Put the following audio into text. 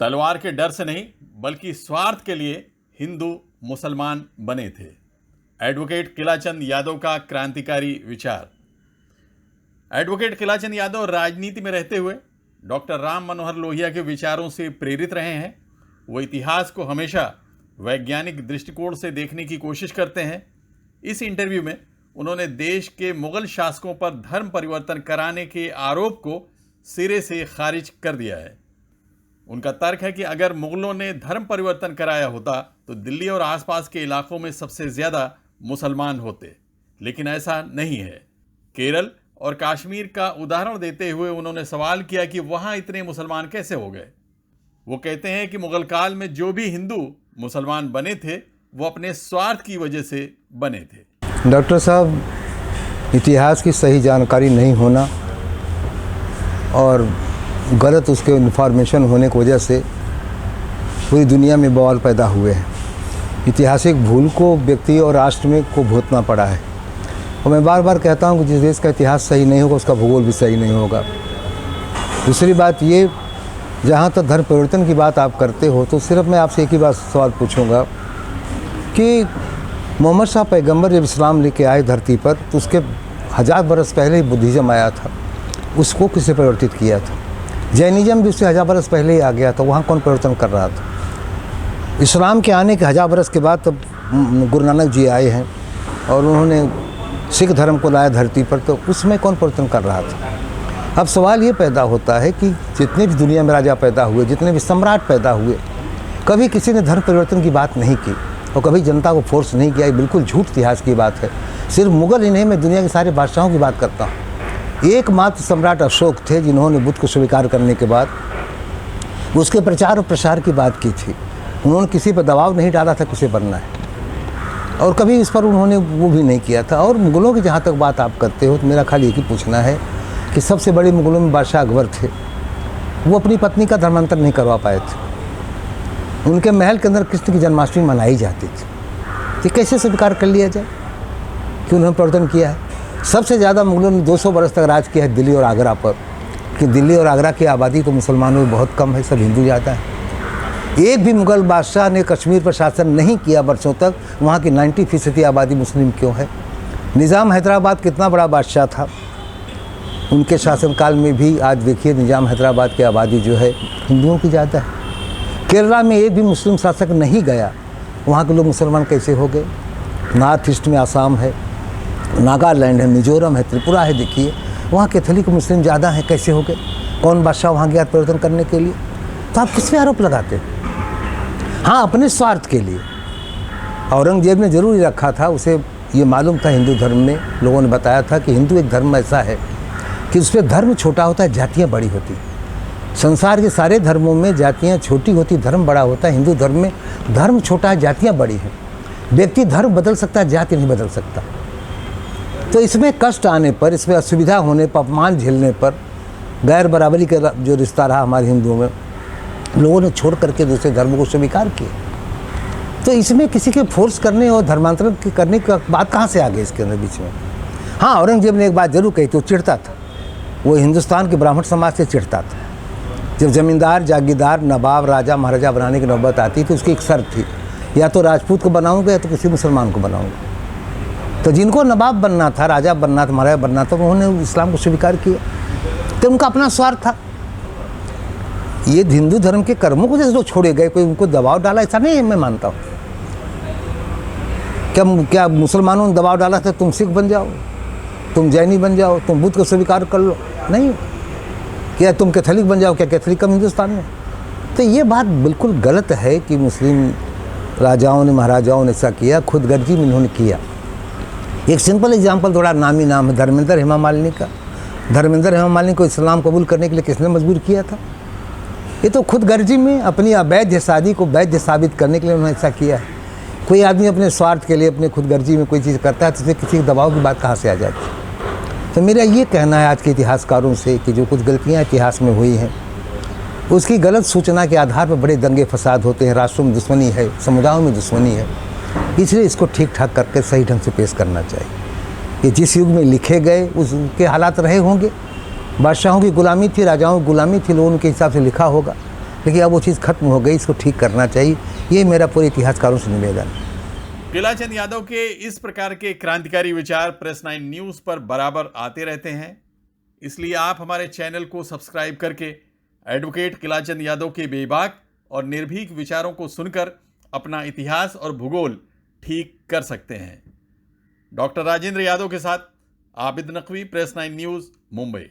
तलवार के डर से नहीं बल्कि स्वार्थ के लिए हिंदू मुसलमान बने थे। एडवोकेट किलाचंद यादव का क्रांतिकारी विचार। एडवोकेट किलाचंद यादव राजनीति में रहते हुए डॉक्टर राम मनोहर लोहिया के विचारों से प्रेरित रहे हैं। वो इतिहास को हमेशा वैज्ञानिक दृष्टिकोण से देखने की कोशिश करते हैं। इस इंटरव्यू में उन्होंने देश के मुगल शासकों पर धर्म परिवर्तन कराने के आरोप को सिरे से खारिज कर दिया है। उनका तर्क है कि अगर मुगलों ने धर्म परिवर्तन कराया होता तो दिल्ली और आसपास के इलाकों में सबसे ज़्यादा मुसलमान होते, लेकिन ऐसा नहीं है। केरल और कश्मीर का उदाहरण देते हुए उन्होंने सवाल किया कि वहाँ इतने मुसलमान कैसे हो गए। वो कहते हैं कि मुगल काल में जो भी हिंदू मुसलमान बने थे वो अपने स्वार्थ की वजह से बने थे। डॉक्टर साहब, इतिहास की सही जानकारी नहीं होना और गलत उसके इन्फॉर्मेशन होने की वजह से पूरी दुनिया में बवाल पैदा हुए हैं। ऐतिहासिक भूल को व्यक्ति और राष्ट्र में को भुगतना पड़ा है। और मैं बार बार कहता हूँ कि जिस देश का इतिहास सही नहीं होगा उसका भूगोल भी सही नहीं होगा। दूसरी बात ये, जहाँ तक धर्म परिवर्तन की बात आप करते हो तो सिर्फ मैं आपसे एक ही बात सवाल पूछूंगा कि मोहम्मद शाह पैगंबर जब इस्लाम लेके आए धरती पर तो उसके 1000 बरस पहले ही बुद्धिज़्म आया था। उसको किसने परिवर्तित किया था? जैनिज़्म भी उससे 1000 बरस पहले ही आ गया था। वहाँ कौन परिवर्तन कर रहा था? इस्लाम के आने के 1000 बरस के बाद तब गुरु नानक जी आए हैं और उन्होंने सिख धर्म को लाया धरती पर, तो उसमें कौन परिवर्तन कर रहा था? अब सवाल ये पैदा होता है कि जितने भी दुनिया में राजा पैदा हुए, जितने भी सम्राट पैदा हुए, कभी किसी ने धर्म परिवर्तन की बात नहीं की और कभी जनता को फोर्स नहीं किया। ये बिल्कुल झूठ इतिहास की बात है। सिर्फ मुगल ही नहीं, मैं दुनिया के सारे बादशाहों की बात करता हूँ। एकमात्र सम्राट अशोक थे जिन्होंने बुद्ध को स्वीकार करने के बाद उसके प्रचार और प्रसार की बात की थी। उन्होंने किसी पर दबाव नहीं डाला था किसे बनना है, और कभी इस पर उन्होंने वो भी नहीं किया था। और मुगलों की जहाँ तक बात आप करते हो तो मेरा खाली एक ही पूछना है कि सबसे बड़े मुगलों में बादशाह अकबर थे। वो अपनी पत्नी का धर्मांतर नहीं करवा पाए थे। उनके महल के अंदर कृष्ण की जन्माष्टमी मनाई जाती थी। तो कैसे स्वीकार कर लिया जाए कि उन्होंने परिवर्तन किया है? सबसे ज़्यादा मुगलों ने 200 बरस तक राज किया है दिल्ली और आगरा पर, कि दिल्ली और आगरा की आबादी तो मुसलमानों में बहुत कम है, सब हिंदू ज़्यादा है। एक भी मुगल बादशाह ने कश्मीर पर शासन नहीं किया वर्षों तक। वहाँ की 90% आबादी मुस्लिम क्यों है? निज़ाम हैदराबाद कितना बड़ा बादशाह था, उनके शासनकाल में भी आज देखिए निज़ाम हैदराबाद की आबादी जो है हिंदुओं की ज़्यादा है। केरला में एक भी मुस्लिम शासक नहीं गया, वहाँ के लोग मुसलमान कैसे हो गए? नॉर्थ ईस्ट में आसाम है, नागालैंड है, मिजोरम है, त्रिपुरा है, देखिए वहाँ कैथोलिक मुस्लिम ज़्यादा हैं, कैसे हो गए? कौन बादशाह वहाँ गया परिवर्तन करने के लिए? तो आप किस पे आरोप लगाते हैं? हाँ, अपने स्वार्थ के लिए। औरंगजेब ने जरूर रखा था, उसे ये मालूम था, हिंदू धर्म में लोगों ने बताया था कि हिंदू एक धर्म ऐसा है कि उस पर धर्म छोटा होता है, जातियाँ बड़ी होती। संसार के सारे धर्मों में जातियाँ छोटी होती, धर्म बड़ा होता है। हिंदू धर्म में धर्म छोटा है, जातियाँ बड़ी हैं। व्यक्ति धर्म बदल सकता है, जाति नहीं बदल सकता। तो इसमें कष्ट आने पर, इसमें असुविधा होने पर, अपमान झेलने पर, गैर बराबरी का जो रिश्ता रहा हमारे हिंदुओं में, लोगों ने छोड़ करके दूसरे धर्मों को स्वीकार किया। तो इसमें किसी के फोर्स करने और धर्मांतरण करने की बात कहाँ से आ गई इसके अंदर बीच में? हाँ, औरंगजेब ने एक बात जरूर कही तो चिढ़ता था। वो हिंदुस्तान के ब्राह्मण समाज से चिढ़ता था। जब जमींदार, जागीरदार, नवाब, राजा, महाराजा बनाने की नौबत आती तो उसकी एक शर्त थी, या तो राजपूत को बनाऊंगा या तो किसी मुसलमान को बनाऊंगा। तो जिनको नवाब बनना था, राजा बनना था, महाराजा बनना था, उन्होंने इस्लाम को स्वीकार किया। तो उनका अपना स्वार्थ था। ये हिंदू धर्म के कर्मों को जैसे लोग छोड़े गए, कोई उनको दबाव डाला, ऐसा नहीं है, मैं मानता हूँ। क्या मुसलमानों ने दबाव डाला था तुम सिख बन जाओ, तुम जैनी बन जाओ, तुम बुद्ध को स्वीकार कर लो? नहीं। क्या तुम कैथोलिक बन जाओ? क्या कैथोलिक कम हिंदुस्तान में? तो ये बात बिल्कुल गलत है कि मुस्लिम राजाओं ने, महाराजाओं ने ऐसा किया, खुदगर्जी में इन्होंने किया। एक सिंपल एग्जाम्पल, थोड़ा नामी नाम है, धर्मेंद्र हेमा मालिनी का। धर्मेंद्र हेमा मालिनी को इस्लाम कबूल करने के लिए किसने मजबूर किया था? ये तो खुदगर्जी में अपनी अवैध शादी को वैध साबित करने के लिए उन्होंने ऐसा किया है। कोई आदमी अपने स्वार्थ के लिए, अपने खुदगर्जी में कोई चीज़ करता है तो उसमें किसी के दबाव की बात कहाँ से आ जाती है? तो मेरा ये कहना है आज के इतिहासकारों से कि जो कुछ गलतियाँ इतिहास में हुई हैं, उसकी गलत सूचना के आधार पर बड़े दंगे फसाद होते हैं, राष्ट्रों में दुश्मनी है, समुदायों में दुश्मनी है। इसलिए इसको ठीक ठाक करके सही ढंग से पेश करना चाहिए। ये जिस युग में लिखे गए उसके हालात रहे होंगे, बादशाहों की गुलामी थी, राजाओं की गुलामी थी, लोगों के हिसाब से लिखा होगा, लेकिन अब वो चीज़ खत्म हो गई, इसको ठीक करना चाहिए। ये मेरा पूरे इतिहासकारों से निवेदन है। किलाचंद यादव के इस प्रकार के क्रांतिकारी विचार प्रेस 9 न्यूज़ पर बराबर आते रहते हैं, इसलिए आप हमारे चैनल को सब्सक्राइब करके एडवोकेट किलाचंद यादव के बेबाक और निर्भीक विचारों को सुनकर अपना इतिहास और भूगोल ठीक कर सकते हैं। डॉक्टर राजेंद्र यादव के साथ आबिद नकवी, प्रेस 9 न्यूज़, मुंबई।